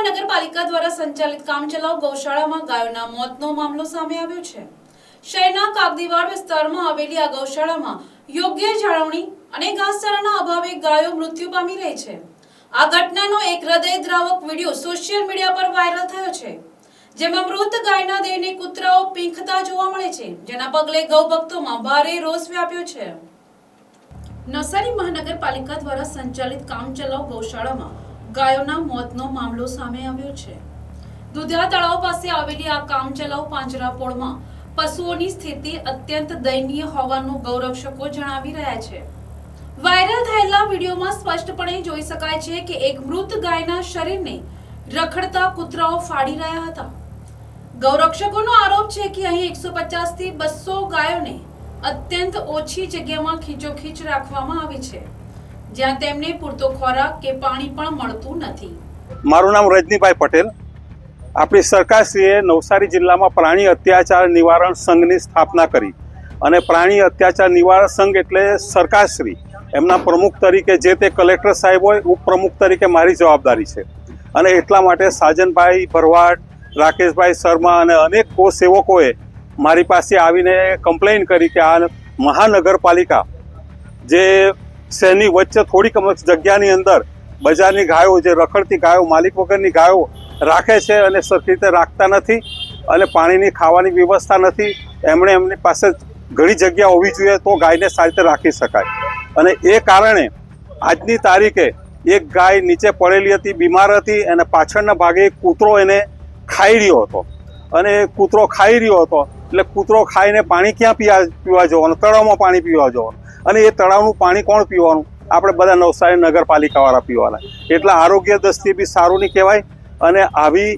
મહાનગરપાલિકા દ્વારા સંચાલિત કામચલાઉ ગૌશાળામાં ગાયોના મોતનો મામલો સામે આવ્યો છે। શહેરના કાગદીવાડ વિસ્તારમાં આવેલી આ ગૌશાળામાં યોગ્ય જાળવણી અને ઘાસચારાના અભાવે ગાયો મૃત્યુ પામી રહી છે। આ ઘટનાનો એક હૃદયદ્રાવક વિડિયો સોશિયલ મીડિયા પર વાયરલ થયો છે, જેમાં મૃત ગાયના દેહને કૂતરાઓ પીંખતા જોવા મળે છે, જેના પગલે ગૌભક્તોમાં ભારે રોષ વ્યાપ્યો છે। નવસારી મહાનગરપાલિકા દ્વારા સંચાલિત કામચલાઉ ગૌશાળામાં ગાયોના મોતનો મામલો સામે આવ્યો છે। દુધિયા તળાવ પાસે આવેલી આ કામચલાઉ પાંજરાપોળમાં પશુઓની સ્થિતિ અત્યંત દયનીય હોવાનું ગૌરક્ષકો જણાવી રહ્યા છે। વાયરલ થયેલા વિડીયોમાં સ્પષ્ટપણે જોઈ શકાય છે કે એક મૃત ગાયના શરીરને રખડતા કૂતરાઓ ફાડી રહ્યા હતા। ગૌરક્ષકોનો આરોપ છે કે અહીં 150 થી 200 ગાયોને અત્યંત ઓછી જગ્યામાં ખીચોખીચ રાખવામાં આવી છે, જ્યાં તેમને પૂરતો ખોરાક કે પાણી પણ મળતું નથી। મારું નામ રજનીભાઈ પટેલ। આપણી સરકારશ્રીએ નવસારી જિલ્લામાં પ્રાણી અત્યાચાર નિવારણ સંઘની સ્થાપના કરી અને પ્રાણી અત્યાચાર નિવારણ સંઘ એટલે સરકારશ્રી, એમના પ્રમુખ તરીકે જે તે કલેક્ટર સાહેબ હોય, ઉપપ્રમુખ તરીકે મારી જવાબદારી છે અને એટલા માટે સાજનભાઈ ભરવાડ, રાકેશભાઈ શર્મા અને અનેક ગૌસેવકોએ મારી પાસે આવીને કમ્પ્લેન કરી કે આ મહાનગરપાલિકા જે શહેરની વચ્ચે થોડીક જગ્યાની અંદર બજારની ગાયો, જે રખડતી ગાયો, માલિક વગરની ગાયો રાખે છે અને સરખી રીતે રાખતા નથી અને પાણીની ખાવાની વ્યવસ્થા નથી। એમની પાસે ઘણી જગ્યા હોવી જોઈએ તો ગાયને સારી રીતે રાખી શકાય અને એ કારણે આજની તારીખે એક ગાય નીચે પડેલી હતી, બીમાર હતી અને પાછળના ભાગે એક કૂતરો એને ખાઈ રહ્યો હતો અને કૂતરો ખાઈ રહ્યો હતો એટલે કૂતરો ખાઈને પાણી ક્યાં પીવા જવાનું? તળાવમાં પાણી પીવા જવાનું અને એ તળાવનું પાણી કોણ પીવાનું? આપણે બધા નવસારી નગરપાલિકાવાળા પીવાના। એટલે આરોગ્ય દ્રષ્ટિએ બી સારું નહીં કહેવાય અને આવી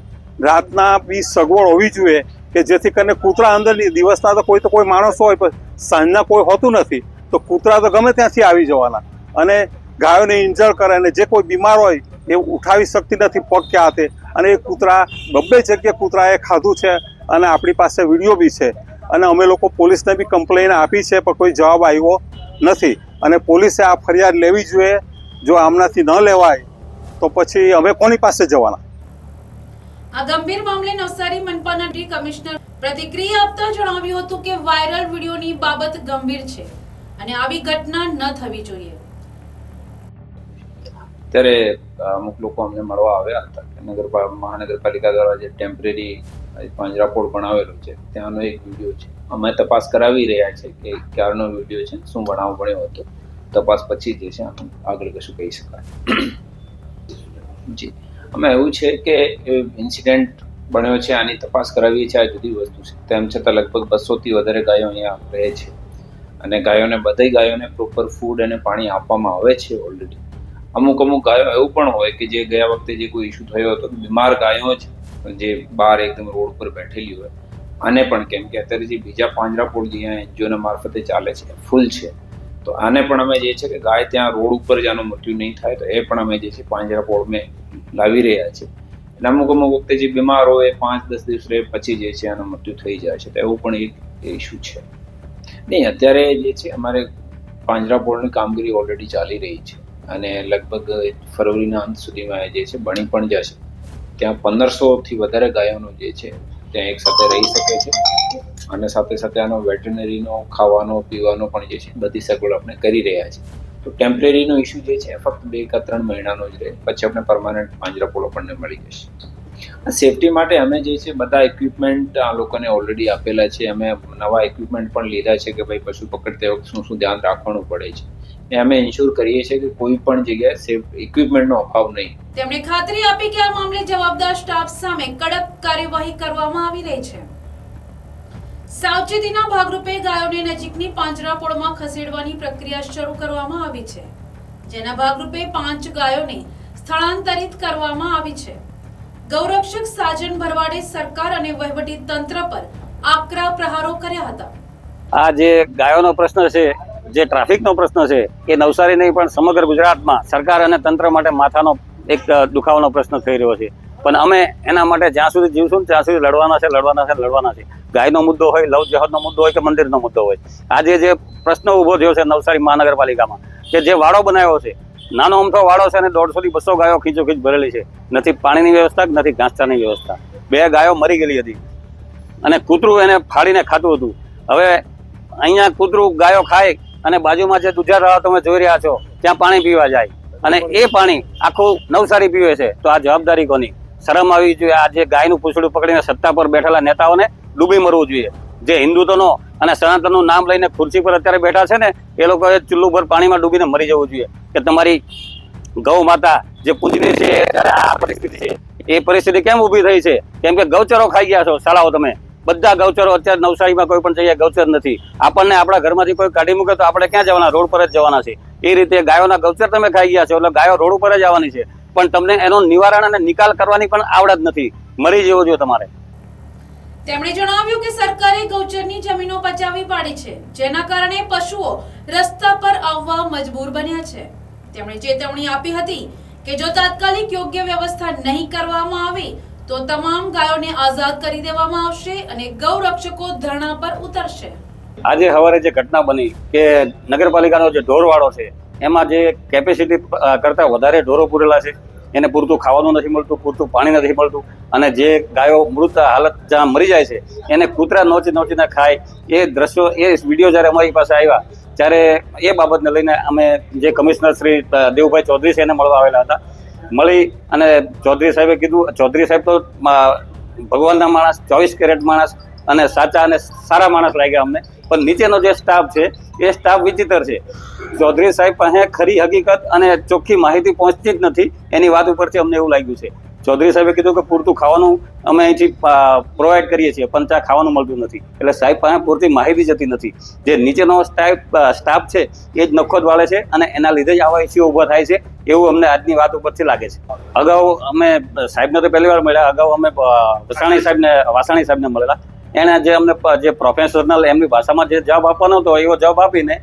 રાતના બી સગવડ હોવી જોઈએ કે જેથી કરીને કૂતરા અંદરની, દિવસના તો કોઈ માણસ હોય પણ સાંજના કોઈ હોતું નથી તો કૂતરા તો ગમે ત્યાંથી આવી જવાના અને ગાયોને ઇન્જર કરે અને જે કોઈ બીમાર હોય એ ઉઠાવી શકતી નથી પગ કે હાથે અને એ કૂતરા બબ્બે જગ્યાએ કૂતરાએ ખાધું છે અને આપણી પાસે વિડીયો બી છે અને અમે લોકો પોલીસને બી કમ્પ્લેન આપી છે પણ કોઈ જવાબ આવ્યો નથી અને પોલીસે આ ફરિયાદ લેવી જોઈએ। જો આમનાથી ન લેવાય તો પછી અમે કોની પાસે જવાના? આ ગંભીર મામલે નવસારી મનપાના ડી કમિશનર પ્રતિક્રિયા આપતા જણાવ્યું હતું કે વાયરલ વિડીયોની બાબત ગંભીર છે અને આવી ઘટના ન થવી જોઈએ। ત્યારે અમુક લોકો અમને મળવા આવ્યા હતા કે મહાનગરપાલિકા દ્વારા જે ટેમ્પરરી પાંજરાપોળ બનાવેલો છે ત્યાંનો એક વિડીયો છે। અમે તપાસ કરાવી રહ્યા છે કે ક્યારનો વિડીયો છે, શું બનાવ બન્યો હતો, તપાસ પછી જે છે આગળ કશું કહી શકાય। જી, અમે એવું છે કે ઇન્સિડન્ટ બન્યો છે, આની તપાસ કરાવીએ છીએ, આ જુદી વસ્તુ છે। તેમ છતાં લગભગ 200 થી વધારે ગાયો અહીંયા રહે છે અને બધી ગાયોને પ્રોપર ફૂડ અને પાણી આપવામાં આવે છે ઓલરેડી। અમુક ગાયો એવું પણ હોય કે જે ગયા વખતે જે કોઈ ઇસ્યુ થયો હતો, બીમાર ગાયો જ જે બહાર એકદમ રોડ પર બેઠેલી હોય, આને પણ કેમ કે અત્યારે જે બીજા પાંજરાપોળ જે એનજીઓના મારફતે ચાલે છે ફૂલ છે, તો આને પણ અમે જે છે કે ગાય ત્યાં રોડ ઉપર જ આનું મૃત્યુ નહીં થાય તો એ પણ અમે જે છે પાંજરાપોળ મેં લાવી રહ્યા છે। અને અમુક વખતે જે બીમાર હોય 5-10 દિવસ રહે પછી જે છે આનું મૃત્યુ થઈ જાય છે, તો એવું પણ એક ઇસ્યુ છે। નહીં, અત્યારે જે છે અમારે પાંજરાપોળની કામગીરી ઓલરેડી ચાલી રહી છે અને લગભગ ફરવરીના અંત સુધીમાં જે છે બની પણ જશે। ત્યાં 1500 થી વધારે ગાયોનો જે છે ત્યાં એક સાથે રહી શકે છે અને સાથે સાથે આનો વેટરનરીનો, ખાવાનો, પીવાનો પણ જે છે બધી સગવડ આપણે કરી રહ્યા છીએ। તો ટેમ્પરરીનો ઇસ્યુ જે છે ફક્ત 2 કે 3 મહિનાનો જ રહે, પછી આપણે પરમાનન્ટ પાંજરાપોળ આપણને મળી જશે। આ સેફટી માટે અમે જે છે બધા ઇક્વિપમેન્ટ આ લોકોને ઓલરેડી આપેલા છે। અમે નવા ઇક્વિપમેન્ટ પણ લીધા છે કે ભાઈ પશુ પકડતે વખતે શું ધ્યાન રાખવાનું પડે છે એ અમે ઇન્શ્યોર કરીએ છીએ કે કોઈ પણ જગ્યાએ સેફ ઇક્વિપમેન્ટનો અભાવ નહીં। તેમણે ખાતરી આપી કે આ મામલે જવાબદાર સ્ટાફ સામે કડક કાર્યવાહી કરવામાં આવી રહી છે। સાવચેતીના ભાગરૂપે ગાયોને નજીકની પાંજરાપોળમાં ખસેડવાની પ્રક્રિયા શરૂ કરવામાં આવી છે, જેના ભાગરૂપે 5 ગાયોને સ્થળાંતરિત કરવામાં આવી છે। ગૌરક્ષક સાજન ભરવાડે સરકાર અને વહીવટી તંત્ર પર આકરા પ્રહારો કર્યા હતા। આ જે ગાયોનો પ્રશ્ન છે, જે ટ્રાફિકનો પ્રશ્ન છે, એ નવસારી નહીં પણ સમગ્ર ગુજરાતમાં સરકાર અને તંત્ર માટે માથાનો એક દુખાવાનો પ્રશ્ન થઈ રહ્યો છે। પણ અમે એના માટે જ્યાં સુધી જીવશું ત્યાં સુધી લડવાના છે। ગાયનો મુદ્દો હોય, લવ જેહાદનો મુદ્દો હોય કે મંદિરનો મુદ્દો હોય, આજે જે પ્રશ્ન ઊભો થયો છે નવસારી મહાનગરપાલિકામાં કે જે વાડો બનાવ્યો છે નાનો અમથો વાડો છે અને 150 થી 200 ગાયો ખીચોખીચ ભરેલી છે. નથી પાણીની વ્યવસ્થા નથી ઘાસચારાની વ્યવસ્થા. 2 ગાયો મરી ગયેલી હતી અને કૂતરું એને ફાડીને ખાતું હતું. હવે અહીંયા કૂતરું ગાયો ખાય અને બાજુમાં જે દુધિયા તળાવ તમે જોઈ રહ્યા છો ત્યાં પાણી પીવા જાય અને એ પાણી આખું નવસારી પીવે છે. તો આ જવાબદારી કોની? શરમ આવી જોઈએ. આ જે ગાયનું પૂંછડું પકડીને સત્તા પર બેઠેલા નેતાઓને ડૂબી મરવું જોઈએ. જે હિન્દુત્વનો અને સનાતનનું નામ લઈને ખુરશી પર અત્યારે બેઠા છે ને એ લોકોએ ચુલ્લુ પર પાણીમાં ડૂબીને મરી જવું જોઈએ કે તમારી ગૌ માતા જે પૂજનીય છે ત્યારે આ પરિસ્થિતિ છે. એ પરિસ્થિતિ કેમ ઊભી થઈ છે? કેમ કે ગૌચરો ખાઈ ગયા છો શાળાઓ તમે. બધા ગૌચરો અત્યારે નવસારીમાં કોઈ પણ જગ્યાએ ગૌચર નથી. આપણને આપણા ઘરમાંથી કોઈ કાઢી મૂકે તો આપણે ક્યાં જવાના? રોડ પર જ જવાના છે. એ રીતે ગાયોના ગૌચર તમે ખાઈ ગયા છો એટલે ગાયો રોડ ઉપર જ આવવાની છે. પણ તમને એનો નિવારણ અને નિકાલ કરવાની પણ આવડત નથી. મરી જવું જોઈએ તમારે. તેમણે જણાવ્યું કે સરકારે ગૌચરની જમીનો પચાવી પાડી છે, જેના કારણે પશુઓ રસ્તા પર આવવા મજબૂર બન્યા છે. તેમણે ચેતવણી આપી હતી કે જો તાત્કાલિક યોગ્ય વ્યવસ્થા નહીં કરવામાં આવે તો તમામ ગાયોને આઝાદ કરી દેવામાં આવશે અને ગૌ રક્ષકો ધરણા પર ઉતરશે. આજે સવારે જે ઘટના બની કે નગરપાલિકાનો જે ઢોરવાડો છે એમાં જે કેપેસિટી કરતાં વધારે ઢોરો પૂરેલા છે, એને પૂરતું ખાવાનું નથી મળતું, પૂરતું પાણી નથી મળતું અને જે ગાયો મૃત હાલત જ્યાં મરી જાય છે એને કૂતરા નોચીને ખાય. એ દ્રશ્યો, એ વિડીયો જ્યારે અમારી પાસે આવ્યા ત્યારે એ બાબતને લઈને અમે જે કમિશનર શ્રી દેવુભાઈ ચૌધરી છે એને મળવા આવેલા હતા. મળી અને ચૌધરી સાહેબે કીધું, ચૌધરી સાહેબ તો ભગવાનના માણસ, 24 કેરેટ માણસ અને સાચા અને સારા માણસ લાગ્યા અમને. પણ નીચેનો જે સ્ટાફ છે એ સ્ટાફ વિચિત્ર છે. ચૌધરી સાહેબ પાસે ખરી હકીકત અને ચોખ્ખી માહિતી પહોંચતી જ નથી. એની વાત ઉપરથી અમને એવું લાગ્યું છે. ચૌધરી સાહેબે કીધું કે પૂરતું ખાવાનું અમે અહીંથી પ્રોવાઈડ કરીએ છીએ પણ ત્યાં ખાવાનું મળતું નથી. એટલે સાહેબ પાસે પૂરતી માહિતી જતી નથી. જે નીચેનો સ્ટાફ છે એ જ નખોદ વાળે છે અને એના લીધે જ આવા ઇસ્યુ ઊભા થાય છે એવું અમને આજની વાત ઉપરથી લાગે છે. અગાઉ અમે સાહેબને તો પહેલી વાર મળ્યા. અગાઉ અમે વાસાણી સાહેબને મળેલા. એણે જે અમને જે પ્રોફેશનલ એમની ભાષામાં જે જવાબ આપવાનો હતો એવો જવાબ આપીને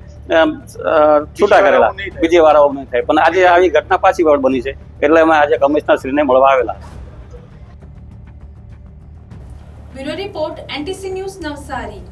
છૂટા કરેલા. બીજી વાર આવું નહીં થાય. પણ આજે આવી ઘટના પાછી વાર બની છે એટલે અમે આજે કમિશનર શ્રીને મળવા આવેલા. Bureau report NTC news Navsari.